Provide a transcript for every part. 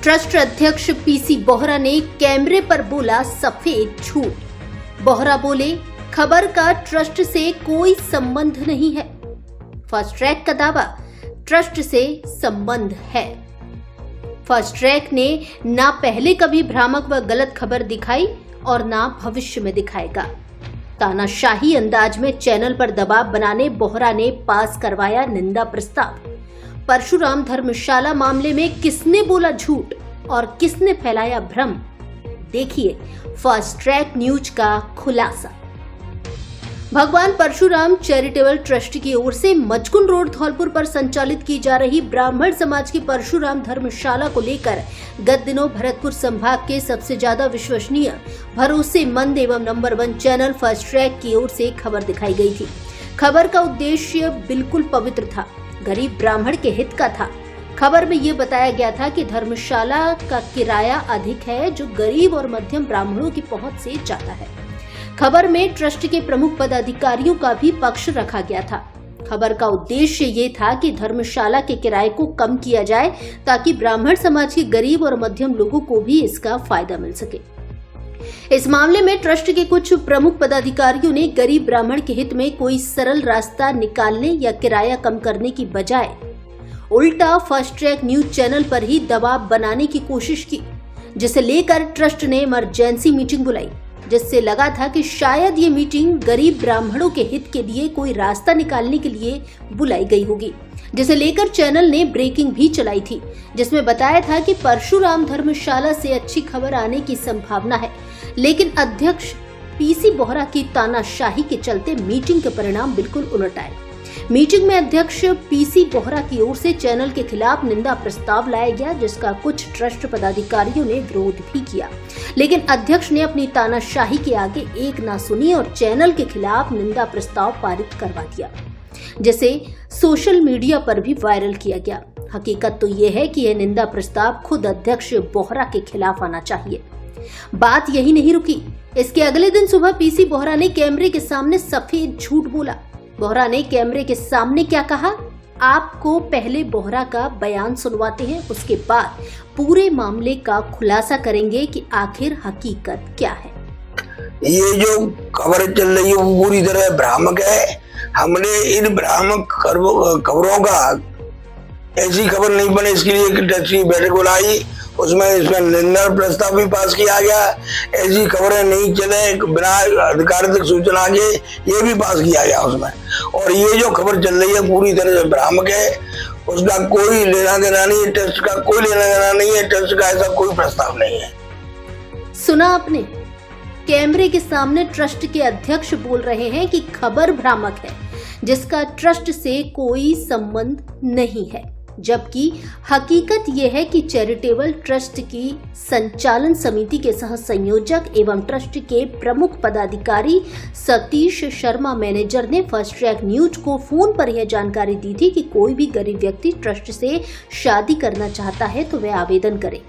Trust अध्यक्ष PC Bohra ने कैमरे पर बोला सफेद झूठ। बोहरा बोले, खबर का ट्रस्ट से कोई संबंध नहीं है। फास्ट ट्रैक का दावा, ट्रस्ट से संबंध है। फास्ट ट्रैक ने ना पहले कभी भ्रामक व गलत खबर दिखाई और ना भविष्य में दिखाएगा। तानाशाही अंदाज में चैनल पर दबाव बनाने बोहरा ने पास करवाया निंदा प्रस्ताव। परशुराम धर्मशाला मामले में किसने बोला झूठ और किसने फैलाया भ्रम, देखिए फास्ट ट्रैक न्यूज का खुलासा। भगवान परशुराम चैरिटेबल ट्रस्ट की ओर से मचकुन रोड धौलपुर पर संचालित की जा रही ब्राह्मण समाज की परशुराम धर्मशाला को लेकर गत दिनों भरतपुर संभाग के सबसे ज्यादा विश्वसनीय, भरोसेमंद एवं नंबर 1 चैनल फास्ट ट्रैक की ओर से खबर दिखाई गई थी। खबर का उद्देश्य बिल्कुल पवित्र था, गरीब ब्राह्मण के हित का था। खबर में ये बताया गया था कि धर्मशाला का किराया अधिक है, जो गरीब और मध्यम ब्राह्मणों की पहुंच से ज्यादा है। खबर में ट्रस्ट के प्रमुख पदाधिकारियों का भी पक्ष रखा गया था। खबर का उद्देश्य ये था कि धर्मशाला के किराए को कम किया जाए ताकि ब्राह्मण समाज के गरीब और मध्यम लोगों को भी इसका फायदा मिल सके। इस मामले में ट्रस्ट के कुछ प्रमुख पदाधिकारियों ने गरीब ब्राह्मण के हित में कोई सरल रास्ता निकालने या किराया कम करने की बजाय उल्टा फास्ट ट्रैक न्यूज चैनल पर ही दबाव बनाने की कोशिश की, जिसे लेकर ट्रस्ट ने इमरजेंसी मीटिंग बुलाई, जिससे लगा था कि शायद ये मीटिंग गरीब ब्राह्मणों के हित के लिए कोई रास्ता निकालने के लिए बुलाई गई होगी, जिसे लेकर चैनल ने ब्रेकिंग भी चलाई थी, जिसमें बताया था कि परशुराम धर्मशाला से अच्छी खबर आने की संभावना है। लेकिन अध्यक्ष पीसी बोहरा की तानाशाही के चलते मीटिंग के परिणाम बिल्कुल उलट आए। मीटिंग में अध्यक्ष पीसी बोहरा की ओर से चैनल के खिलाफ निंदा प्रस्ताव लाया गया, जिसका कुछ ट्रस्ट पदाधिकारियों ने विरोध भी किया, लेकिन अध्यक्ष ने अपनी तानाशाही के आगे एक ना सुनी और चैनल के खिलाफ निंदा प्रस्ताव पारित करवा दिया, जिसे सोशल मीडिया पर भी वायरल किया गया। हकीकत तो ये है कि यह निंदा प्रस्ताव खुद अध्यक्ष बोहरा के खिलाफ आना चाहिए। बात यही नहीं रुकी। इसके अगले दिन सुबह पीसी बोहरा ने कैमरे के सामने सफेद झूठ बोला। बोहरा ने कैमरे के सामने क्या कहा, आपको पहले बोहरा का बयान सुनवाते हैं, उसके बाद पूरे मामले का खुलासा करेंगे कि आखिर हकीकत क्या है। ये जो खबर चल रही है वो पूरी तरह भ्रामक है। हमने इन भ्रामक खबरों का ऐसी खबर नहीं बने, इसके लिए एक ट्रस्ट की बैठक बुलाई, उसमें इसमें निंदा प्रस्ताव भी पास किया गया। ऐसी खबरें नहीं चले बिना अधिकारिक सूचना के, ये भी पास किया गया उसमें। और ये जो खबर चल रही है पूरी तरह से भ्रामक है, उसका कोई लेना देना नहीं है, ट्रस्ट का कोई लेना देना नहीं है, ट्रस्ट का ऐसा कोई प्रस्ताव नहीं है। सुना आपने, कैमरे के सामने ट्रस्ट के अध्यक्ष बोल रहे हैं कि खबर भ्रामक है, जिसका ट्रस्ट से कोई संबंध नहीं है, जबकि हकीकत यह है कि चैरिटेबल ट्रस्ट की संचालन समिति के सह संयोजक एवं ट्रस्ट के प्रमुख पदाधिकारी सतीश शर्मा मैनेजर ने फास्ट ट्रैक न्यूज को फोन पर यह जानकारी दी थी कि कोई भी गरीब व्यक्ति ट्रस्ट से शादी करना चाहता है तो वह आवेदन करे,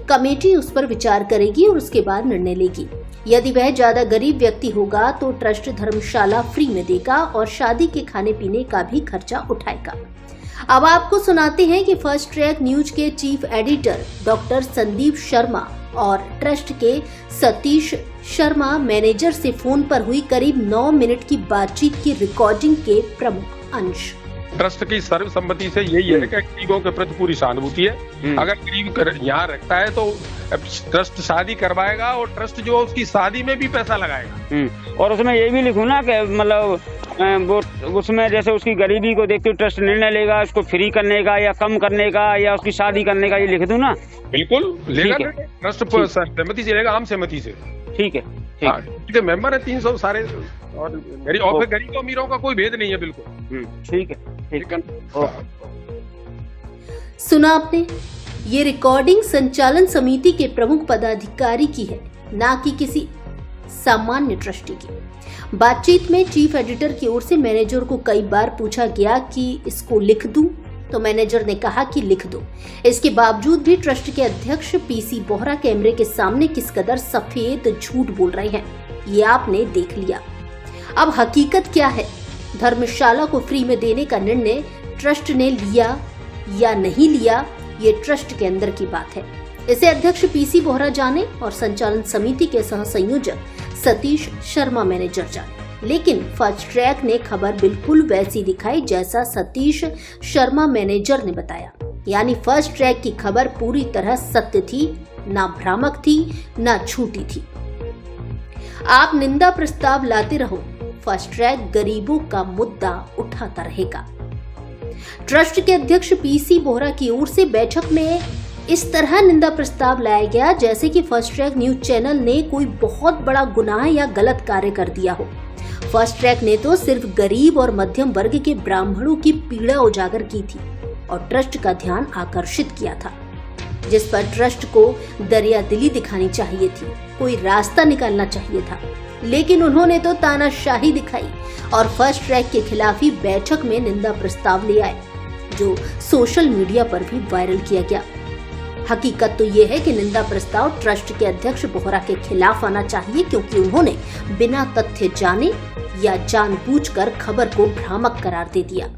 कमेटी उस पर विचार करेगी और उसके बाद निर्णय लेगी। यदि वह ज्यादा गरीब व्यक्ति होगा तो ट्रस्ट धर्मशाला फ्री में देगा और शादी के खाने पीने का भी खर्चा उठाएगा। अब आपको सुनाते हैं कि फास्ट ट्रैक न्यूज के chief editor doctor Sandeep Sharma और ट्रस्ट के सतीश शर्मा मैनेजर से फोन पर हुई करीब 9 मिनट की बातचीत की रिकॉर्डिंग के प्रमुख अंश। ट्रस्ट की सर्वसम्मति से यही है कि गरीबों के प्रति पूरी सहानुभूति है। अगर गरीब यहाँ रखता है तो ट्रस्ट शादी करवाएगा और ट्रस्ट जो उसकी शादी में भी पैसा लगाएगा। और उसमें ये भी लिखूं ना कि मतलब वो उसमें जैसे उसकी गरीबी को देखते हुए ट्रस्ट निर्णय लेगा उसको फ्री करने का या कम करने का या उसकी शादी करने का, ये लिख दूं ना? बिल्कुल लेगा, ट्रस्ट सहमति से लेगा, आम सहमति से। ठीक है, ठीक है। मेंबर है 300 सारे, और गरीब अमीरों का कोई भेद नहीं है। बिल्कुल ठीक है। सुना आपने, ये रिकॉर्डिंग संचालन समिति के प्रमुख पदाधिकारी की है, ना कि किसी सामान्य ट्रस्टी की। बातचीत में चीफ एडिटर की ओर से मैनेजर को कई बार पूछा गया कि इसको लिख दूं, तो मैनेजर ने कहा कि लिख दो। इसके बावजूद भी ट्रस्ट के अध्यक्ष पीसी बोहरा कैमरे के सामने किस कदर सफेद झूठ बोल रहे हैं, ये आपने देख लिया। अब हकीकत क्या है? धर्मशाला को फ्री में देने का निर्णय ट्रस्ट ने लिया या नहीं लिया, ये ट्रस्ट के अंदर की बात है। इसे अध्यक्ष पीसी बोहरा जाने और संचालन समिति के सह संयोजक सतीश शर्मा मैनेजर जाने, लेकिन फास्ट ट्रैक ने खबर बिल्कुल वैसी दिखाई जैसा सतीश शर्मा मैनेजर ने बताया। यानी फास्ट ट्रैक की खबर पूरी तरह सत्य थी, ना भ्रामक थी, ना झूठी थी। आप निंदा प्रस्ताव लाते रहो, फास्ट ट्रैक गरीबों का मुद्दा उठाता रहेगा। ट्रस्ट के अध्यक्ष पीसी बोहरा की ओर से बैठक में इस तरह निंदा प्रस्ताव लाया गया जैसे कि फास्ट ट्रैक न्यूज चैनल ने कोई बहुत बड़ा गुनाह या गलत कार्य कर दिया हो। फास्ट ट्रैक ने तो सिर्फ गरीब और मध्यम वर्ग के ब्राह्मणों की पीड़ा उजागर की थी और ट्रस्ट का ध्यान आकर्षित किया था, जिस पर ट्रस्ट को दरियादिली दिखानी चाहिए थी, कोई रास्ता निकालना चाहिए था। लेकिन उन्होंने तो तानाशाही दिखाई और फास्ट ट्रैक के खिलाफ ही बैठक में निंदा प्रस्ताव ले आए, जो सोशल मीडिया पर भी वायरल किया गया। हकीकत तो ये है कि निंदा प्रस्ताव ट्रस्ट के अध्यक्ष बोहरा के खिलाफ आना चाहिए, क्योंकि उन्होंने बिना तथ्य जाने या जानबूझकर खबर को भ्रामक करार दे दिया।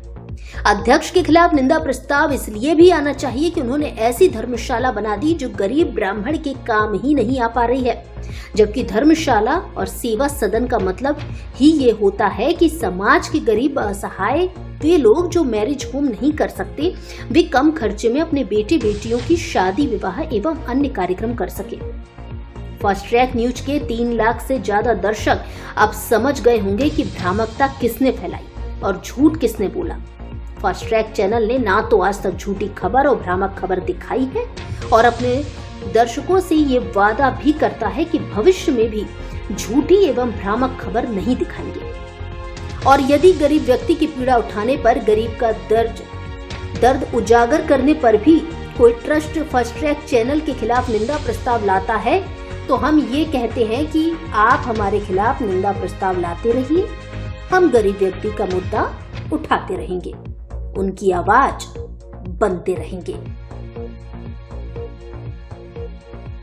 अध्यक्ष के खिलाफ निंदा प्रस्ताव इसलिए भी आना चाहिए कि उन्होंने ऐसी धर्मशाला बना दी जो गरीब ब्राह्मण के काम ही नहीं आ पा रही है, जबकि धर्मशाला और सेवा सदन का मतलब ही ये होता है कि समाज के गरीब असहाय वे लोग जो मैरिज होम नहीं कर सकते, वे कम खर्चे में अपने बेटे बेटियों की शादी विवाह एवं अन्य कार्यक्रम कर सके। फास्ट ट्रैक न्यूज के 3 लाख से ज्यादा दर्शक अब समझ गए होंगे कि भ्रामकता किसने फैलाई और झूठ किसने बोला। फास्ट ट्रैक चैनल ने ना तो आज तक झूठी खबर और भ्रामक खबर दिखाई है और अपने दर्शकों से ये वादा भी करता है कि भविष्य में भी झूठी एवं भ्रामक खबर नहीं दिखाएंगे। और यदि गरीब व्यक्ति की पीड़ा उठाने पर, गरीब का दर्द उजागर करने पर भी कोई ट्रस्ट फास्ट ट्रैक चैनल के खिलाफ निंदा प्रस्ताव लाता है, तो हम ये कहते हैं कि आप हमारे खिलाफ निंदा प्रस्ताव लाते रहिए, हम गरीब व्यक्ति का मुद्दा उठाते रहेंगे, उनकी आवाज बनते रहेंगे।